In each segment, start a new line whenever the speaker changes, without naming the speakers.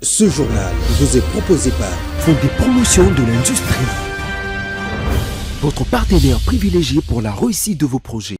Ce journal vous est proposé par
Fonds des promotions de l'industrie, votre partenaire privilégié pour la réussite de vos projets.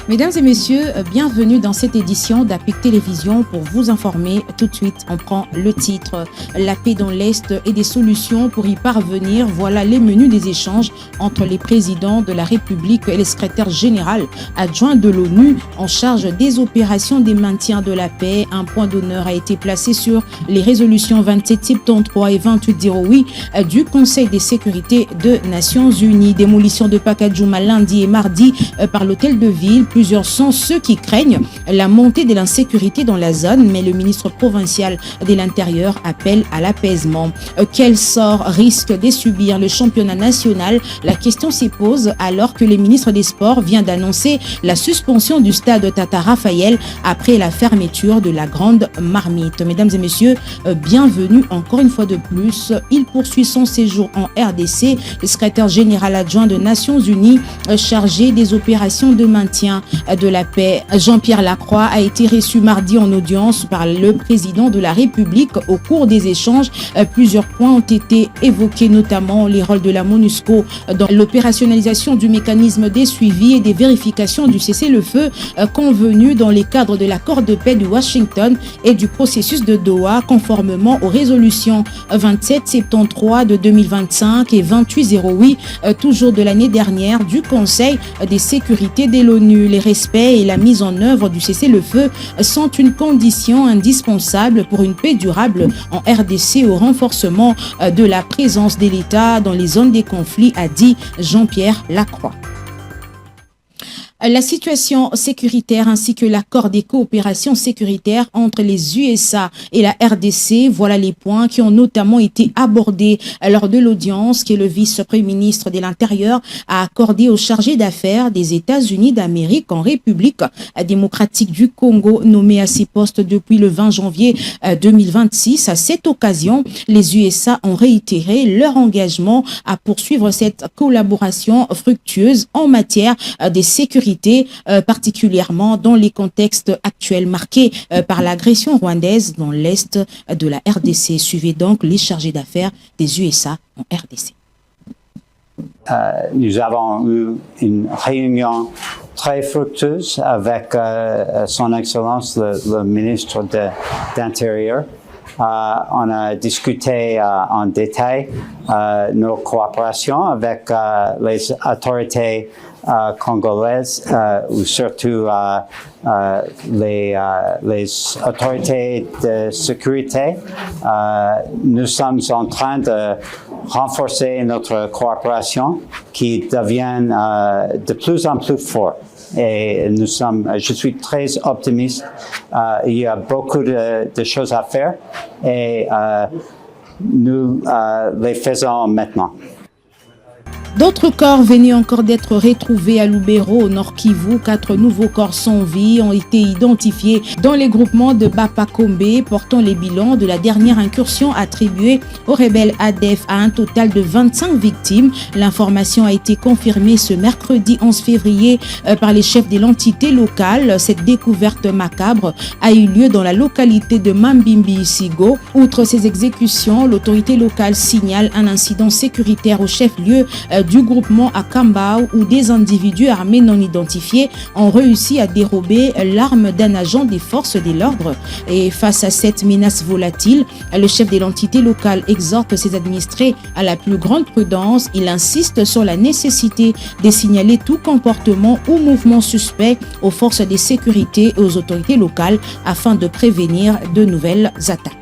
Mesdames et messieurs, bienvenue dans cette édition d'APIC Télévision pour vous informer. Tout de suite, on prend le titre « La paix dans l'Est et des solutions pour y parvenir ». Voilà les menus des échanges entre les présidents de la République et les secrétaires généraux adjoints de l'ONU en charge des opérations des maintiens de la paix. Un point d'honneur a été placé sur les résolutions 2773 et 2808 du Conseil des sécurités des Nations Unies. Démolition de Pacadjouma lundi et mardi par l'hôtel de ville. Plusieurs sont ceux qui craignent la montée de l'insécurité dans la zone, mais le ministre provincial de l'Intérieur appelle à l'apaisement. Quel sort risque de subir le championnat national? La question s'y pose alors que le ministre des Sports vient d'annoncer la suspension du stade Tata Raphaël après la fermeture de la Grande Marmite. Mesdames et messieurs, bienvenue encore une fois de plus. Il poursuit son séjour en RDC. Le secrétaire général adjoint des Nations Unies chargé des opérations de maintien de la paix, Jean-Pierre Lacroix, a été reçu mardi en audience par le président de la République. Au cours des échanges, plusieurs points ont été évoqués, notamment les rôles de la MONUSCO dans l'opérationnalisation du mécanisme des suivis et des vérifications du cessez-le-feu convenu dans les cadres de l'accord de paix de Washington et du processus de Doha, conformément aux résolutions 2773 de 2025 et 2808, toujours de l'année dernière, du Conseil des sécurités de l'ONU. Les respects et la mise en œuvre du cessez-le-feu sont une condition indispensable pour une paix durable en RDC au renforcement de la présence de l'État dans les zones des conflits, a dit Jean-Pierre Lacroix. La situation sécuritaire ainsi que l'accord des coopérations sécuritaires entre les USA et la RDC, voilà les points qui ont notamment été abordés lors de l'audience que le vice-premier ministre de l'Intérieur a accordé au chargé d'affaires des États-Unis d'Amérique en République démocratique du Congo, nommé à ses postes depuis le 20 janvier 2026. À cette occasion, les USA ont réitéré leur engagement à poursuivre cette collaboration fructueuse en matière de sécurité, particulièrement dans les contextes actuels marqués par l'agression rwandaise dans l'est de la RDC. Suivez donc les chargés d'affaires des USA en RDC.
Nous avons eu une réunion très fructueuse avec son Excellence le ministre de l'Intérieur. On a discuté en détail nos coopérations avec les autorités congolaises ou surtout les autorités de sécurité. Nous sommes en train de renforcer notre coopération qui devient de plus en plus forte. Et je suis très optimiste. Il y a beaucoup de choses à faire et nous les faisons maintenant.
D'autres corps venaient encore d'être retrouvés à Lubero, au Nord Kivu. 4 nouveaux corps sans vie ont été identifiés dans les groupements de Bapakombe, portant les bilans de la dernière incursion attribuée aux rebelles ADF à un total de 25 victimes. L'information a été confirmée ce mercredi 11 février par les chefs de l'entité locale. Cette découverte macabre a eu lieu dans la localité de Mambimbi-Sigo. Outre ces exécutions, l'autorité locale signale un incident sécuritaire au chef-lieu du groupement à Kambao où des individus armés non identifiés ont réussi à dérober l'arme d'un agent des forces de l'ordre. Et face à cette menace volatile, le chef de l'entité locale exhorte ses administrés à la plus grande prudence. Il insiste sur la nécessité de signaler tout comportement ou mouvement suspect aux forces de sécurité et aux autorités locales afin de prévenir de nouvelles attaques.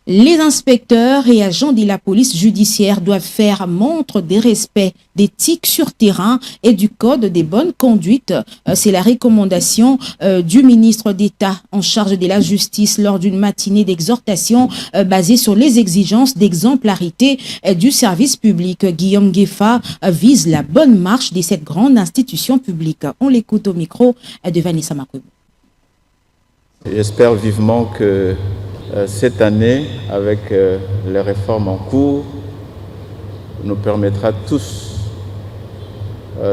Les inspecteurs et agents de la police judiciaire doivent faire montre des respects d'éthique sur terrain et du code des bonnes conduites. C'est la recommandation du ministre d'État en charge de la justice lors d'une matinée d'exhortation basée sur les exigences d'exemplarité du service public. Guillaume Gueffa vise la bonne marche de cette grande institution publique. On l'écoute au micro de Vanessa Makwebo.
J'espère vivement que cette année, avec les réformes en cours, nous permettra tous,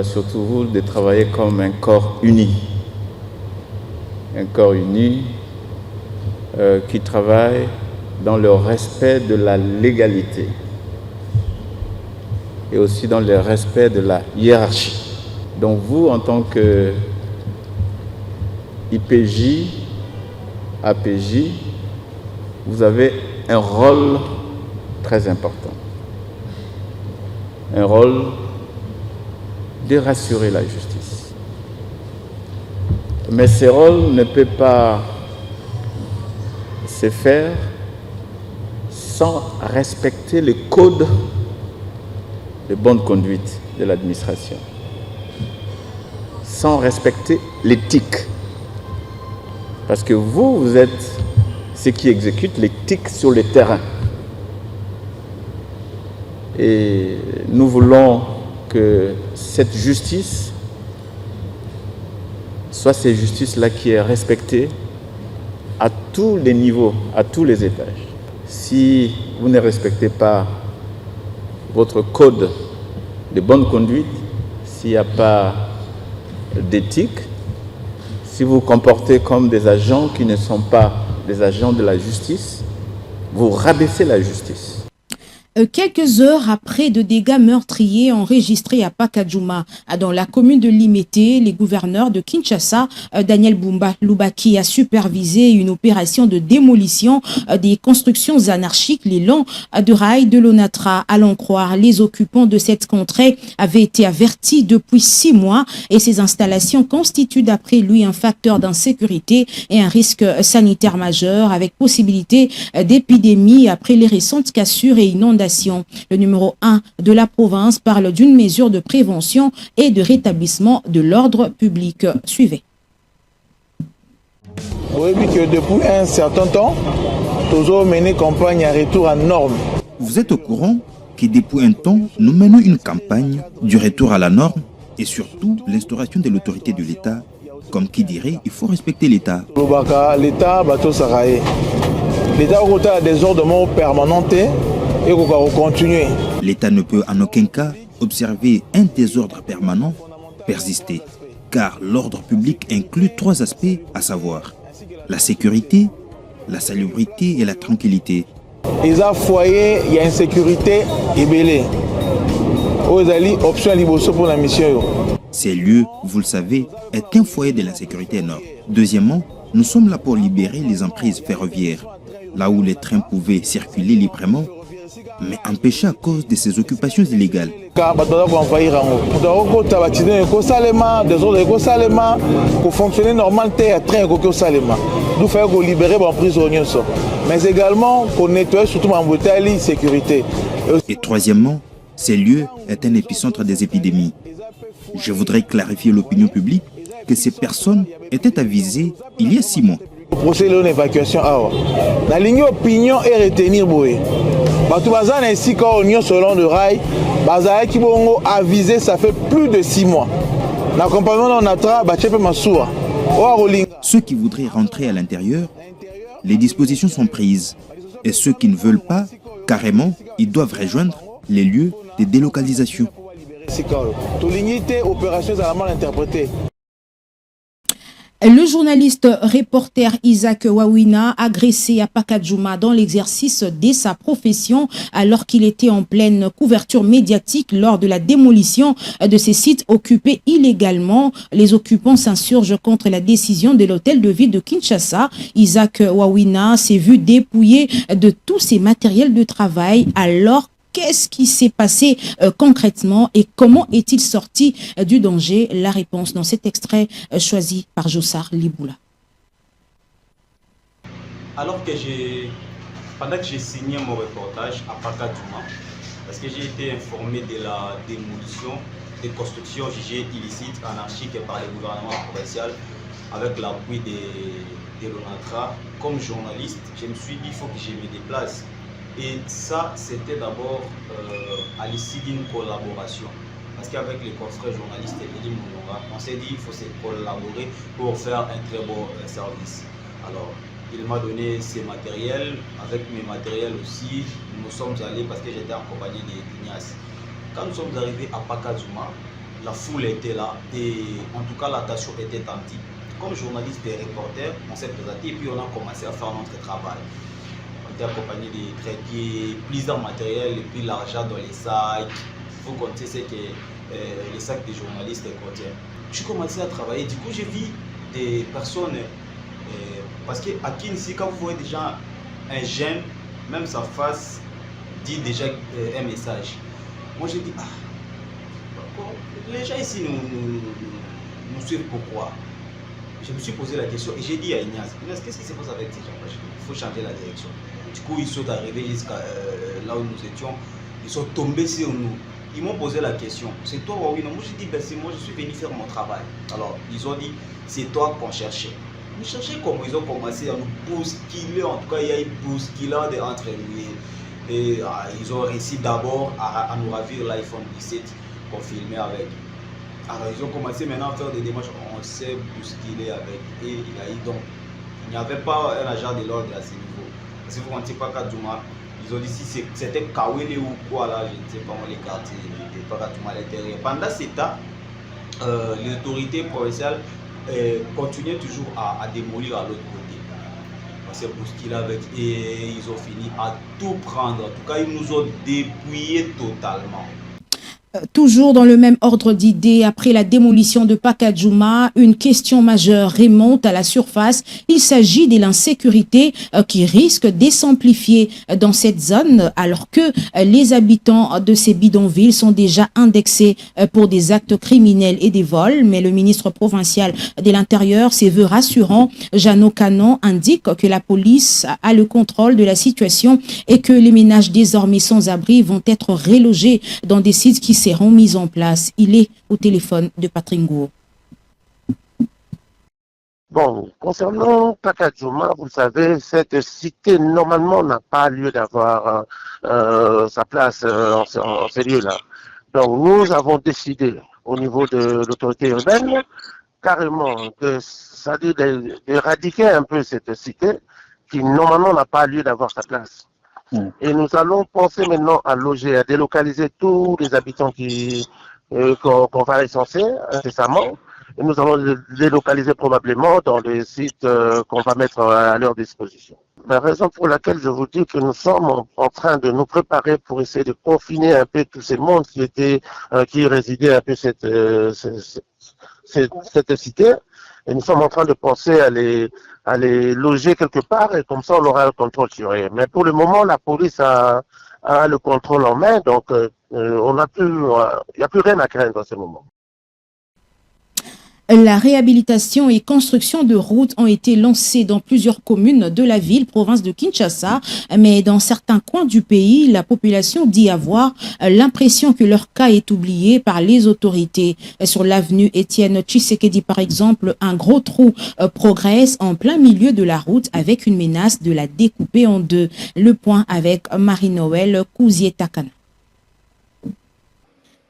surtout vous, de travailler comme un corps uni. Un corps uni qui travaille dans le respect de la légalité et aussi dans le respect de la hiérarchie. Donc vous, en tant que IPJ, APJ, vous avez un rôle très important. Un rôle de rassurer la justice. Mais ce rôle ne peut pas se faire sans respecter les codes de bonne conduite de l'administration, sans respecter l'éthique. Parce que vous êtes ceux qui exécutent l'éthique sur le terrain. Et nous voulons que cette justice soit cette justice-là qui est respectée à tous les niveaux, à tous les étages. Si vous ne respectez pas votre code de bonne conduite, s'il n'y a pas d'éthique, si vous vous comportez comme des agents qui ne sont pas des agents de la justice, vous rabaissez la justice.
Quelques heures après de dégâts meurtriers enregistrés à Pakadjouma, dans la commune de Limete, le gouverneur de Kinshasa, Daniel Bumba Lubaki, a supervisé une opération de démolition des constructions anarchiques le long de rail de l'Onatra. À l'en croire, les occupants de cette contrée avaient été avertis depuis 6 mois et ces installations constituent d'après lui un facteur d'insécurité et un risque sanitaire majeur avec possibilité d'épidémie après les récentes cassures et inondations. Le numéro 1 de la province parle d'une mesure de prévention et de rétablissement de l'ordre public. Suivez.
Oui, que depuis un certain temps, toujours mené campagne à retour à norme.
Vous êtes au courant que depuis un temps, nous menons une campagne du retour à la norme et surtout l'instauration de l'autorité de l'État. Comme qui dirait, il faut respecter l'État.
L'État, bateau Saraye. L'État a des ordres permanents. Et on va continuer.
L'État ne peut en aucun cas observer un désordre permanent persister, car l'ordre public inclut 3 aspects, à savoir la sécurité, la salubrité et la tranquillité.
Il y a foyer, il y a insécurité et belé. Option liboso pour la mission.
Ces lieux, vous le savez, est un foyer de l'insécurité énorme. Deuxièmement, nous sommes là pour libérer les emprises ferroviaires, là où les trains pouvaient circuler librement, mais empêché à cause de ces occupations illégales.
Pour fonctionner normalement, nous faisons libérer les prisonniers, mais également pour nettoyer surtout la sécurité.
Et troisièmement, ces lieux est un épicentre des épidémies. Je voudrais clarifier l'opinion publique que ces personnes étaient avisées il y a 6 mois.
Procéder à l'évacuation. La ligne opinion est retenir boé. Tout bazar ainsi qu'en union selon le rail, bazar qui bon avisé ça fait plus de 6 mois. L'accompagnement on a tra bachepe masoua.
Ceux qui voudraient rentrer à l'intérieur, les dispositions sont prises. Et ceux qui ne veulent pas, carrément, ils doivent rejoindre les lieux de délocalisation.
Le journaliste reporter Isaac Wawina, agressé à Pakadjouma dans l'exercice de sa profession alors qu'il était en pleine couverture médiatique lors de la démolition de ces sites occupés illégalement. Les occupants s'insurgent contre la décision de l'hôtel de ville de Kinshasa. Isaac Wawina s'est vu dépouillé de tous ses matériels de travail alors. Qu'est-ce qui s'est passé concrètement et comment est-il sorti du danger? La réponse dans cet extrait choisi par Jossar Liboula.
Alors que je pendant que j'ai signé mon reportage à Pakadouma, parce que j'ai été informé de la démolition des constructions jugées illicites, anarchiques par le gouvernement provincial avec l'appui de l'ONATRA. Comme journaliste, je me suis dit qu'il faut que je me déplace. Et ça, c'était d'abord à l'issue d'une collaboration. Parce qu'avec les confrères journalistes Elie Mounonga, on s'est dit qu'il faut se collaborer pour faire un très bon service. Alors, il m'a donné ses matériels. Avec mes matériels aussi, nous sommes allés parce que j'étais en compagnie d'Ignace. Quand nous sommes arrivés à Pakadouma, la foule était là et en tout cas l'attention était tendue. Comme journaliste et reporter, on s'est présenté et puis on a commencé à faire notre travail. On était accompagné des trépieds, plusieurs matériels et puis l'argent dans les sacs. Il faut compter ce que les sacs des journalistes contiennent. J'ai commencé à travailler, du coup j'ai vu des personnes, parce qu'à Kinsi, quand vous voyez déjà un jeune, même sa face dit déjà un message. Moi j'ai dit, les gens ici nous suivent pourquoi? Je me suis posé la question et j'ai dit à Ignace, qu'est-ce qui se passe avec ces gens? Il faut changer la direction. Du coup, ils sont arrivés jusqu'à là où nous étions, ils sont tombés sur nous. Ils m'ont posé la question, c'est toi ou oui? Non, moi j'ai dit, ben, c'est moi, je suis venu faire mon travail. Alors, ils ont dit, c'est toi qu'on cherchait. Nous cherchions comment ils ont commencé à nous bousculer, en tout cas, il y a une bousculade entre nous. Et ils ont réussi d'abord à nous ravir l'iPhone 17 qu'on filmait avec. Alors, ils ont commencé maintenant à faire des démarches, on s'est bousculé avec. Et il n'y avait pas un agent de l'ordre à ce niveau. Parce que vous ne connaissez pas Pakadouma. Ils ont dit si c'était Kawele ou quoi là, je ne sais pas, les quartiers de Pakadouma à l'intérieur. Pendant ce temps, les autorités provinciales continuaient toujours à démolir à l'autre côté. On s'est bousculé avec et ils ont fini à tout prendre. En tout cas, ils nous ont dépouillés totalement.
Toujours dans le même ordre d'idées, après la démolition de Pakadouma, une question majeure remonte à la surface. Il s'agit de l'insécurité qui risque de s'amplifier dans cette zone alors que les habitants de ces bidonvilles sont déjà indexés pour des actes criminels et des vols. Mais le ministre provincial de l'Intérieur se veut rassurant. Jeannot Canon indique que la police a le contrôle de la situation et que les ménages désormais sans abri vont être relogés dans des sites qui seront mises en place. Il est au téléphone de Patrick Ngour.
Bon, concernant Pakadouma, vous savez, cette cité normalement n'a pas lieu d'avoir sa place en ces lieux-là. Donc nous avons décidé au niveau de l'autorité urbaine carrément d'éradiquer un peu cette cité qui normalement n'a pas lieu d'avoir sa place. Et nous allons penser maintenant à loger, à délocaliser tous les habitants qu'on va recenser incessamment. Et nous allons les délocaliser probablement dans les sites qu'on va mettre à leur disposition. La raison pour laquelle je vous dis que nous sommes en train de nous préparer pour essayer de confiner un peu tous ces mondes qui résidaient un peu cette cité. Et nous sommes en train de penser à les loger quelque part et comme ça on aura le contrôle sur eux. Mais pour le moment, la police a le contrôle en main, donc il n'y a plus rien à craindre en ce moment.
La réhabilitation et construction de routes ont été lancées dans plusieurs communes de la ville, province de Kinshasa, mais dans certains coins du pays, la population dit avoir l'impression que leur cas est oublié par les autorités. Sur l'avenue Étienne Tshisekedi, par exemple, un gros trou progresse en plein milieu de la route avec une menace de la découper en deux. Le point avec Marie-Noël Kouzié-Takana.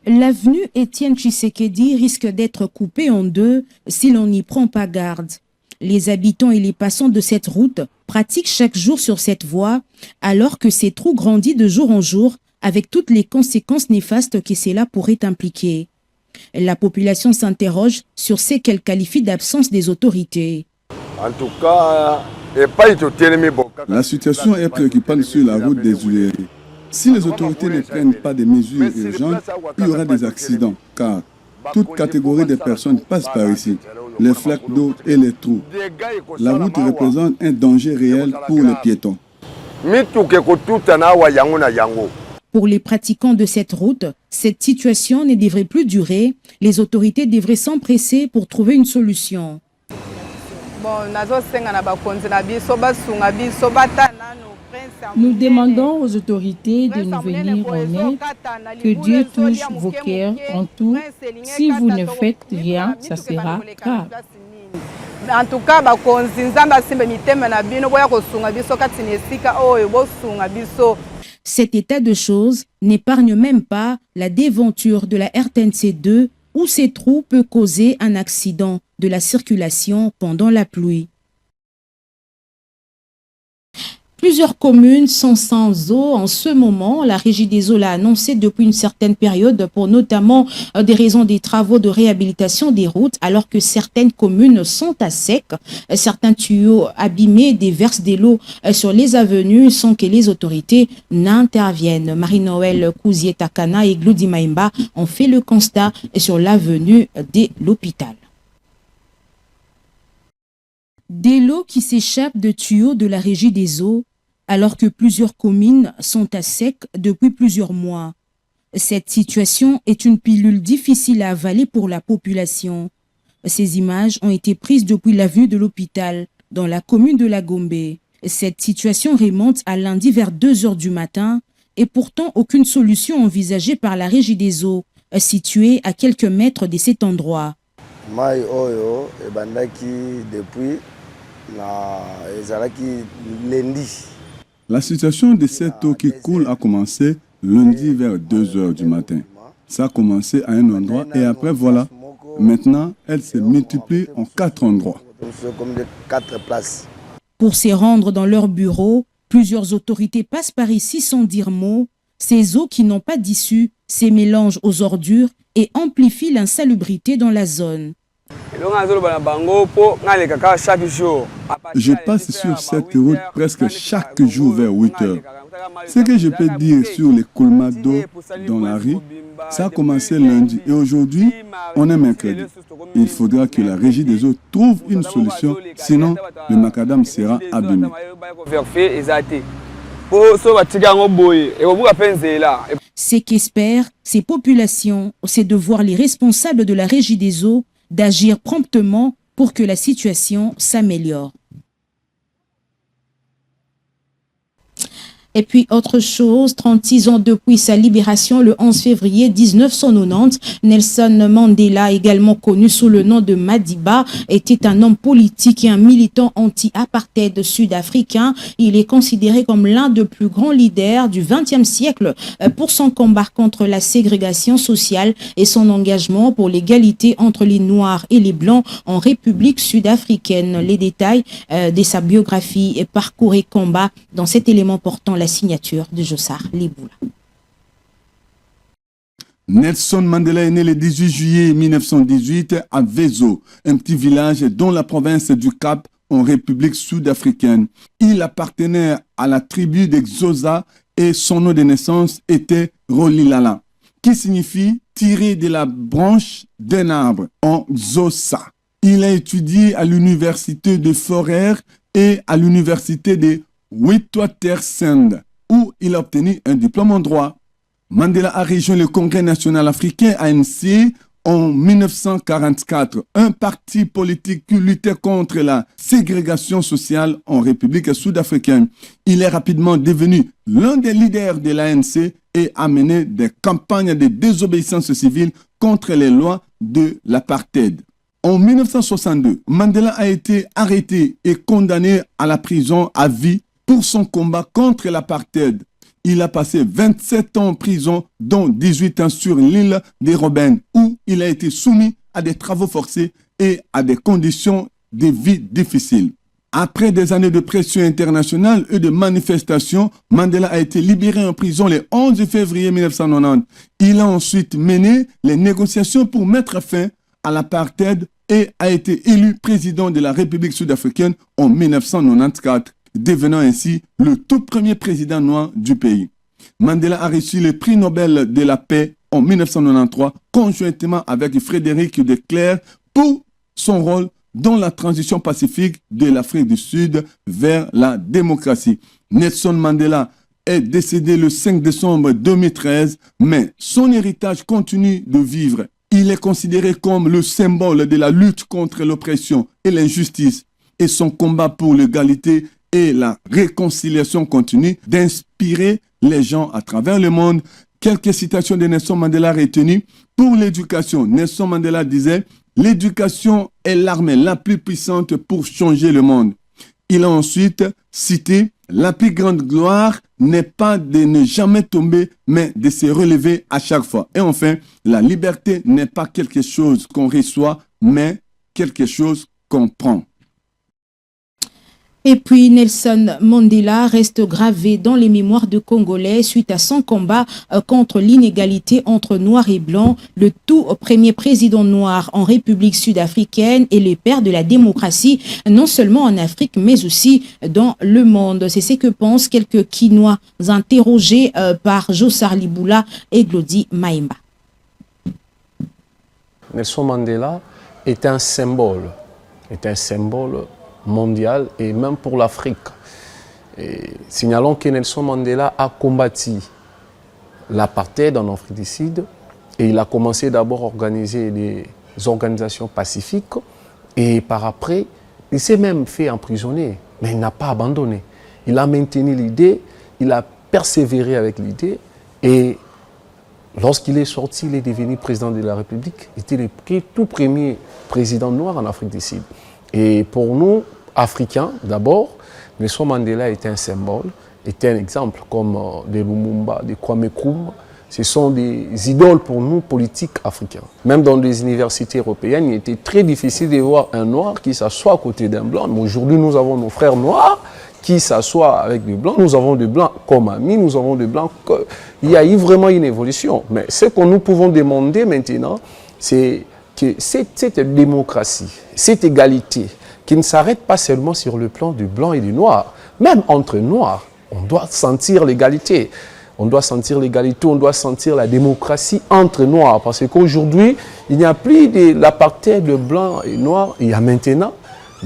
L'avenue Étienne Tshisekedi risque d'être coupée en deux si l'on n'y prend pas garde. Les habitants et les passants de cette route pratiquent chaque jour sur cette voie, alors que ces trous grandissent de jour en jour avec toutes les conséquences néfastes que cela pourrait impliquer. La population s'interroge sur ce qu'elle qualifie d'absence des autorités.
En tout cas,
la situation est préoccupante sur la route des Huiléries. Si les autorités ne prennent pas des mesures urgentes, il y aura des accidents, car toute catégorie de personnes passe par ici, les flaques d'eau et les trous. La route représente un danger réel pour les piétons.
Pour les pratiquants de cette route, cette situation ne devrait plus durer. Les autorités devraient s'empresser pour trouver une solution.
Bon, Nous demandons aux autorités de nous venir en aide, que Dieu touche vos cœurs en tout. Si vous ne faites rien, ça sera grave.
En tout cas,
cet état de choses n'épargne même pas la déventure de la RTNC2 où ces trous peuvent causer un accident de la circulation pendant la pluie. Plusieurs communes sont sans eau en ce moment. La Régie des eaux l'a annoncé depuis une certaine période pour notamment des raisons des travaux de réhabilitation des routes, alors que certaines communes sont à sec. Certains tuyaux abîmés déversent de l'eau sur les avenues sans que les autorités n'interviennent. Marie-Noël Kouzié-Takana et Gloudi Maïmba ont fait le constat sur l'avenue de l'hôpital. Des lots qui s'échappent de tuyaux de la Régie des eaux, alors que plusieurs communes sont à sec depuis plusieurs mois. Cette situation est une pilule difficile à avaler pour la population. Ces images ont été prises depuis l'avenue de l'hôpital, dans la commune de La Gombe. Cette situation remonte à lundi vers 2 h du matin et pourtant aucune solution envisagée par la Régie des eaux, située à quelques mètres de cet endroit.
Mai oyo ebandaki depuis lundi.
La situation de cette eau qui coule a commencé lundi vers 2 h du matin. Ça a commencé à un endroit et après voilà, maintenant elle se multiplie en 4 endroits.
Pour se rendre dans leur bureau, plusieurs autorités passent par ici sans dire mot. Ces eaux qui n'ont pas d'issue se mélangent aux ordures et amplifient l'insalubrité dans la zone.
Je passe sur cette route presque chaque jour vers 8 h. Ce que je peux dire sur l'écoulement d'eau dans la rue, ça a commencé lundi et aujourd'hui, on est mercredi. Il faudra que la Régie des eaux trouve une solution, sinon le macadam sera abîmé.
Ce qu'espèrent ces populations, c'est de voir les responsables de la Régie des eaux d'agir promptement pour que la situation s'améliore. Et puis, autre chose, 36 ans depuis sa libération, le 11 février 1990, Nelson Mandela, également connu sous le nom de Madiba, était un homme politique et un militant anti-apartheid sud-africain. Il est considéré comme l'un des plus grands leaders du XXe siècle pour son combat contre la ségrégation sociale et son engagement pour l'égalité entre les Noirs et les Blancs en République sud-africaine. Les détails de sa biographie et parcours et combat dans cet élément portant la signature de Jossar Liboula.
Nelson Mandela est né le 18 juillet 1918 à Vezo, un petit village dans la province du Cap en République sud-africaine. Il appartenait à la tribu des Xhosa et son nom de naissance était Rolilala, qui signifie tirer de la branche d'un arbre en Xhosa. Il a étudié à l'université de Forer et à l'université de Witwatersrand, où il a obtenu un diplôme en droit. Mandela a rejoint le Congrès national africain ANC en 1944, un parti politique qui luttait contre la ségrégation sociale en République sud-africaine. Il est rapidement devenu l'un des leaders de l'ANC et a mené des campagnes de désobéissance civile contre les lois de l'apartheid. En 1962, Mandela a été arrêté et condamné à la prison à vie pour son combat contre l'apartheid. Il a passé 27 ans en prison, dont 18 ans sur l'île des Robben, où il a été soumis à des travaux forcés et à des conditions de vie difficiles. Après des années de pression internationale et de manifestations, Mandela a été libéré en prison le 11 février 1990. Il a ensuite mené les négociations pour mettre fin à l'apartheid et a été élu président de la République sud-africaine en 1994. Devenant ainsi le tout premier président noir du pays. Mandela a reçu le prix Nobel de la paix en 1993, conjointement avec Frédéric de Klerk, pour son rôle dans la transition pacifique de l'Afrique du Sud vers la démocratie. Nelson Mandela est décédé le 5 décembre 2013, mais son héritage continue de vivre. Il est considéré comme le symbole de la lutte contre l'oppression et l'injustice, et son combat pour l'égalité et la réconciliation continue d'inspirer les gens à travers le monde. Quelques citations de Nelson Mandela retenues. Pour l'éducation, Nelson Mandela disait « L'éducation est l'arme la plus puissante pour changer le monde ». Il a ensuite cité « La plus grande gloire n'est pas de ne jamais tomber, mais de se relever à chaque fois ». Et enfin, la liberté n'est pas quelque chose qu'on reçoit, mais quelque chose qu'on prend.
Et puis Nelson Mandela reste gravé dans les mémoires de Congolais suite à son combat contre l'inégalité entre noirs et blancs, le tout premier président noir en République sud-africaine et le père de la démocratie, non seulement en Afrique mais aussi dans le monde. C'est ce que pensent quelques Kinois interrogés par Jossar Liboula et Glody Maïmba.
Nelson Mandela est un symbole mondial et même pour l'Afrique. Signalons que Nelson Mandela a combattu l'apartheid en Afrique du Sud et il a commencé d'abord à organiser des organisations pacifiques et par après, il s'est même fait emprisonner, mais il n'a pas abandonné. Il a maintenu l'idée, il a persévéré avec l'idée et lorsqu'il est sorti, il est devenu président de la République. Il était le tout premier président noir en Afrique du Sud. Et pour nous, Africains, d'abord, Nelson Mandela était un symbole, était un exemple comme de Lumumba, de Kwame Nkrumah. Ce sont des idoles pour nous, politiques africains. Même dans les universités européennes, il était très difficile de voir un noir qui s'assoit à côté d'un blanc. Mais aujourd'hui, nous avons nos frères noirs qui s'assoient avec des blancs. Nous avons des blancs comme amis, nous avons des blancs. Il y a eu vraiment une évolution. Mais ce que nous pouvons demander maintenant, c'est que cette démocratie, cette égalité, qui ne s'arrête pas seulement sur le plan du blanc et du noir. Même entre noirs, on doit sentir l'égalité. On doit sentir l'égalité, on doit sentir la démocratie entre noirs. Parce qu'aujourd'hui, il n'y a plus de l'apartheid de blanc et noir. Il y a maintenant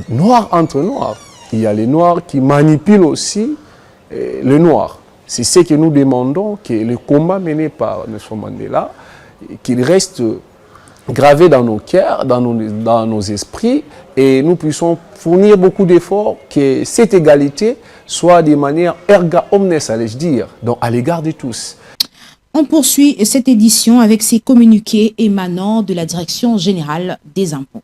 noir entre noirs. Il y a les noirs qui manipulent aussi le noir. C'est ce que nous demandons, que le combat mené par Nelson Mandela, qu'il reste gravé dans nos cœurs, dans nos esprits, et nous puissions fournir beaucoup d'efforts, que cette égalité soit de manière erga omnes, allais-je dire, donc à l'égard de tous.
On poursuit cette édition avec ces communiqués émanant de la Direction générale des impôts.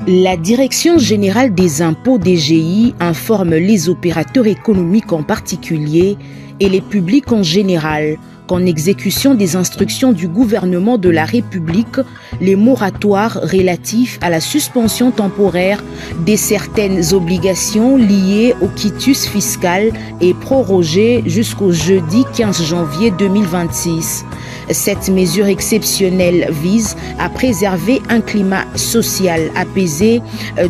La Direction générale des impôts DGI informe les opérateurs économiques en particulier et les publics en général qu'en exécution des instructions du gouvernement de la République, les moratoires relatifs à la suspension temporaire de certaines obligations liées au quitus fiscal est prorogée jusqu'au jeudi 15 janvier 2026. Cette mesure exceptionnelle vise à préserver un climat social apaisé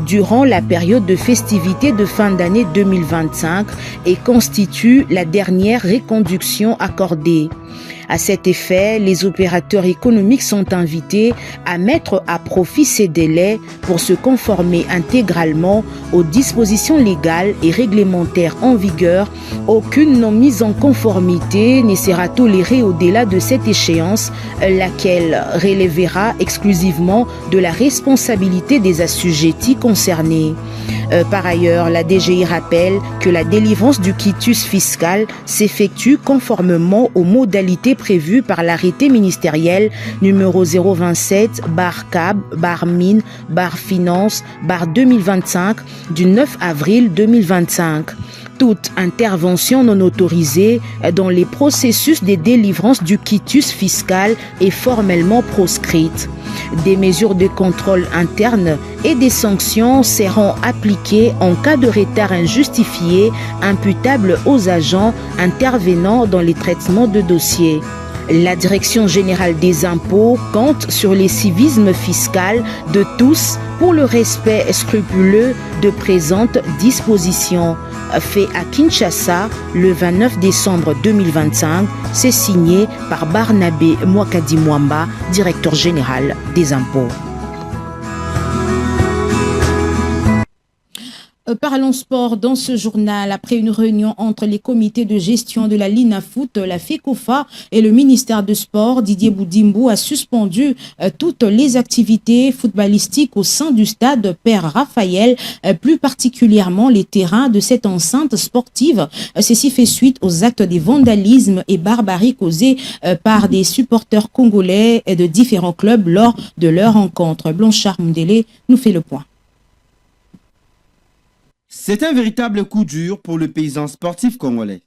durant la période de festivité de fin d'année 2025 et constitue la dernière reconduction accordée. À cet effet, les opérateurs économiques sont invités à mettre à profit ces délais pour se conformer intégralement aux dispositions légales et réglementaires en vigueur. Aucune non mise en conformité ne sera tolérée au-delà de cette échéance, laquelle relèvera exclusivement de la responsabilité des assujettis concernés. Par ailleurs, la DGI rappelle que la délivrance du quitus fiscal s'effectue conformément aux modalités prévues par l'arrêté ministériel numéro 027/CAB/Mine/Finance/2025 du 9 avril 2025. Toute intervention non autorisée dans les processus de délivrance du quitus fiscal est formellement proscrite. Des mesures de contrôle interne et des sanctions seront appliquées en cas de retard injustifié imputable aux agents intervenant dans les traitements de dossiers. La Direction générale des impôts compte sur les civismes fiscal de tous pour le respect scrupuleux de présentes dispositions. Fait à Kinshasa le 29 décembre 2025, c'est signé par Barnabé Mwakadi Mwamba, directeur général des impôts. Parlons sport dans ce journal. Après une réunion entre les comités de gestion de la Linafoot, la FECOFA et le ministère de Sport, Didier Boudimbo a suspendu toutes les activités footballistiques au sein du stade Père Raphaël, plus particulièrement les terrains de cette enceinte sportive. Ceci fait suite aux actes de vandalisme et barbarie causés par des supporters congolais et de différents clubs lors de leur rencontre. Blanchard Mundele nous fait le point.
C'est un véritable coup dur pour le paysan sportif congolais.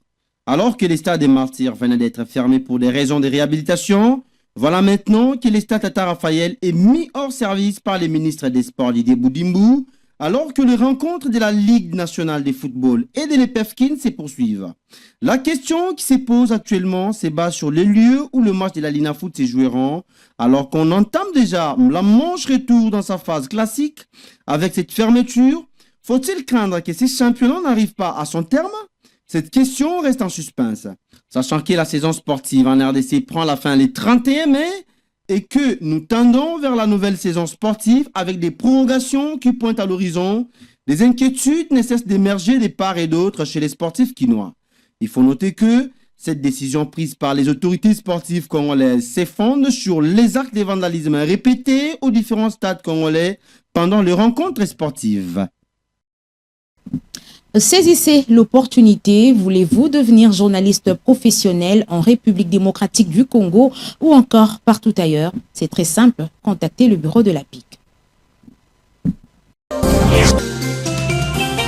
Alors que les stades des Martyrs venaient d'être fermés pour des raisons de réhabilitation, voilà maintenant que le stade Tata Raphaël est mis hors service par les ministres des Sports Didier Boudimbo, alors que les rencontres de la Ligue nationale de football et de l'EPFKIN se poursuivent. La question qui se pose actuellement se base sur les lieux où le match de la Linafoot se joueront, alors qu'on entame déjà la manche retour dans sa phase classique. Avec cette fermeture, faut-il craindre que ces championnats n'arrivent pas à son terme? Cette question reste en suspense, sachant que la saison sportive en RDC prend la fin le 31 mai et que nous tendons vers la nouvelle saison sportive avec des prolongations qui pointent à l'horizon. Des inquiétudes ne cessent d'émerger de part et d'autre chez les sportifs quinois. Il faut noter que cette décision prise par les autorités sportives congolaises s'effondre sur les actes de vandalisme répétés aux différents stades congolais pendant les rencontres sportives.
Saisissez l'opportunité. Voulez-vous devenir journaliste professionnel en République démocratique du Congo ou encore partout ailleurs? C'est très simple. Contactez le bureau de l'APIC.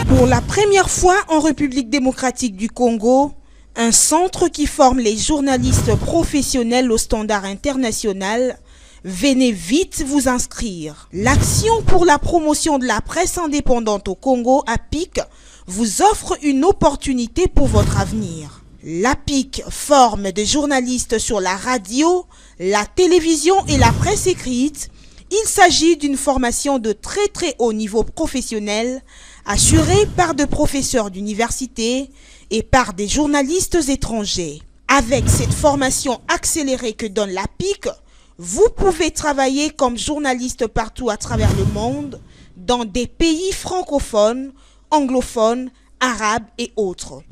Pour la première fois en République démocratique du Congo, un centre qui forme les journalistes professionnels au standard international. Venez vite vous inscrire. L'Action pour la promotion de la presse indépendante au Congo, APIC, vous offre une opportunité pour votre avenir. L'APIC forme des journalistes sur la radio, la télévision et la presse écrite. Il s'agit d'une formation de très haut niveau professionnel, assurée par des professeurs d'université et par des journalistes étrangers. Avec cette formation accélérée que donne l'APIC, vous pouvez travailler comme journaliste partout à travers le monde, dans des pays francophones, anglophones, arabes et autres.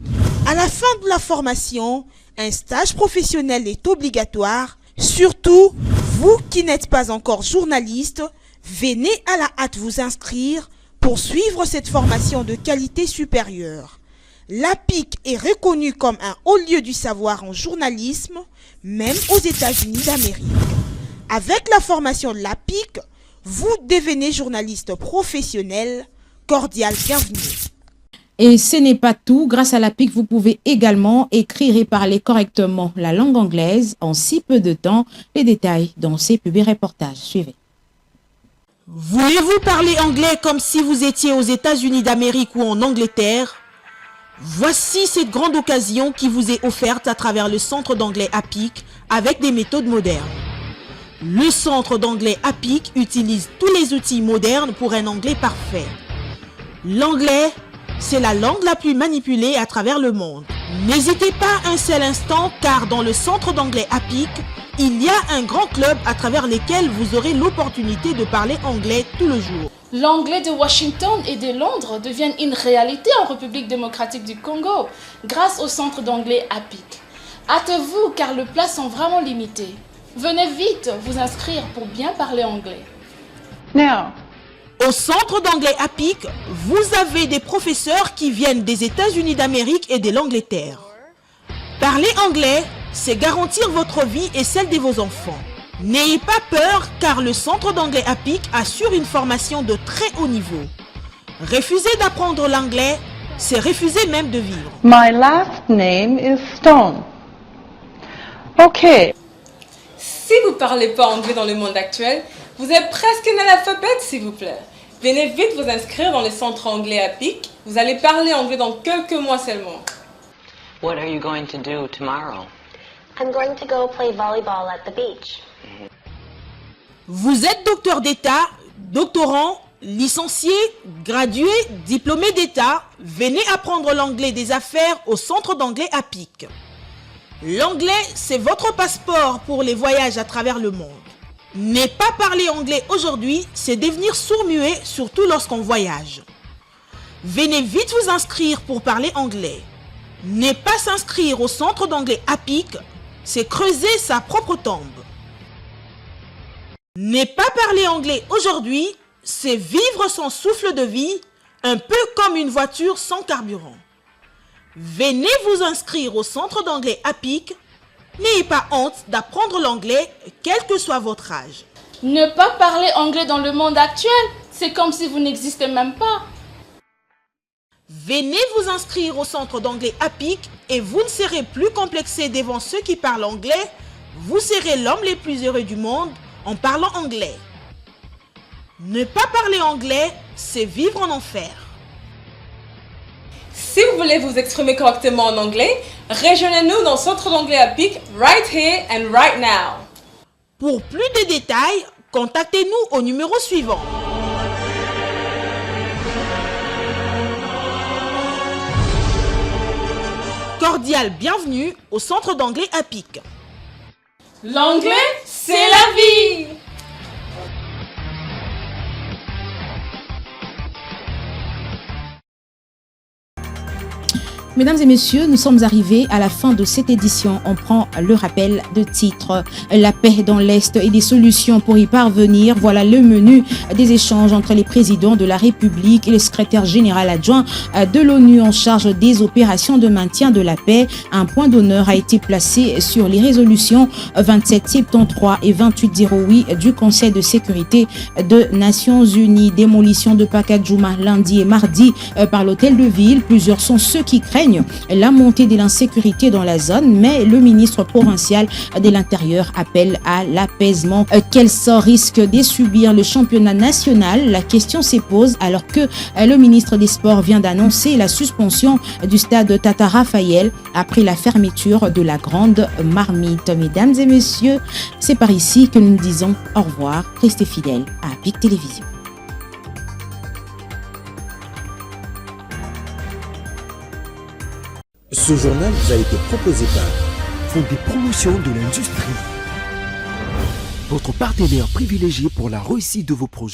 À la fin de la formation, un stage professionnel est obligatoire. Surtout, vous qui n'êtes pas encore journaliste, venez à la hâte vous inscrire pour suivre cette formation de qualité supérieure. L'APIC est reconnue comme un haut lieu du savoir en journalisme, même aux États-Unis d'Amérique. Avec la formation de l'APIC, vous devenez journaliste professionnel. Cordial bienvenue.
Et ce n'est pas tout. Grâce à l'APIC, vous pouvez également écrire et parler correctement la langue anglaise en si peu de temps. Les détails dans ces publi-reportages. Suivez.
Voulez-vous parler anglais comme si vous étiez aux États-Unis d'Amérique ou en Angleterre? Voici cette grande occasion qui vous est offerte à travers le centre d'anglais APIC avec des méthodes modernes. Le centre d'anglais APIC utilise tous les outils modernes pour un anglais parfait. L'anglais, c'est la langue la plus manipulée à travers le monde. N'hésitez pas un seul instant car dans le centre d'anglais APIC, il y a un grand club à travers lequel vous aurez l'opportunité de parler anglais tout le jour.
L'anglais de Washington et de Londres deviennent une réalité en République démocratique du Congo grâce au centre d'anglais APIC. Hâtez-vous car les places sont vraiment limitées. Venez vite vous inscrire pour bien parler anglais.
Now. Au centre d'anglais APIC, vous avez des professeurs qui viennent des États-Unis d'Amérique et de l'Angleterre. Parler anglais, c'est garantir votre vie et celle de vos enfants. N'ayez pas peur car le centre d'anglais APIC assure une formation de très haut niveau. Refuser d'apprendre l'anglais, c'est refuser même de vivre.
My last name is Stone. Ok.
Si vous ne parlez pas anglais dans le monde actuel, vous êtes presque un analphabète, s'il vous plaît. Venez vite vous inscrire dans le centre anglais APIC. Vous allez parler anglais dans quelques mois seulement.
What are you going to do tomorrow?
I'm going to go play volleyball at the beach.
Vous êtes docteur d'État, doctorant, licencié, gradué, diplômé d'État. Venez apprendre l'anglais des affaires au centre d'anglais APIC. L'anglais, c'est votre passeport pour les voyages à travers le monde. Ne pas parler anglais aujourd'hui, c'est devenir sourd-muet, surtout lorsqu'on voyage. Venez vite vous inscrire pour parler anglais. Ne pas s'inscrire au centre d'anglais APIC, c'est creuser sa propre tombe. Ne pas parler anglais aujourd'hui, c'est vivre son souffle de vie, un peu comme une voiture sans carburant. Venez vous inscrire au centre d'anglais APIC. N'ayez pas honte d'apprendre l'anglais, quel que soit votre âge.
Ne pas parler anglais dans le monde actuel, c'est comme si vous n'existez même pas.
Venez vous inscrire au centre d'anglais APIC et vous ne serez plus complexé devant ceux qui parlent anglais. Vous serez l'homme le plus heureux du monde en parlant anglais. Ne pas parler anglais, c'est vivre en enfer.
Si vous voulez vous exprimer correctement en anglais, rejoignez-nous dans le centre d'anglais APIC right here and right now.
Pour plus de détails, contactez-nous au numéro suivant. Cordial bienvenue au centre d'anglais APIC.
L'anglais, c'est la vie!
Mesdames et messieurs, nous sommes arrivés à la fin de cette édition. On prend le rappel de titre. La paix dans l'Est et des solutions pour y parvenir. Voilà le menu des échanges entre les présidents de la République et le secrétaire général adjoint de l'ONU en charge des opérations de maintien de la paix. Un point d'honneur a été placé sur les résolutions 2773 et 2808 du Conseil de sécurité des Nations Unies. Démolition de Pacadjouma lundi et mardi par l'hôtel de ville. Plusieurs sont ceux qui craignent la montée de l'insécurité dans la zone, mais le ministre provincial de l'Intérieur appelle à l'apaisement. Quel sort risque de subir le championnat national? La question se pose alors que le ministre des Sports vient d'annoncer la suspension du stade Tata Raphaël après la fermeture de la Grande Marmite. Mesdames et messieurs, c'est par ici que nous disons au revoir. Restez fidèles à APIC Télévision.
Ce journal vous a été proposé par
Fonds des promotions de l'industrie. Votre partenaire privilégié pour la réussite de vos projets.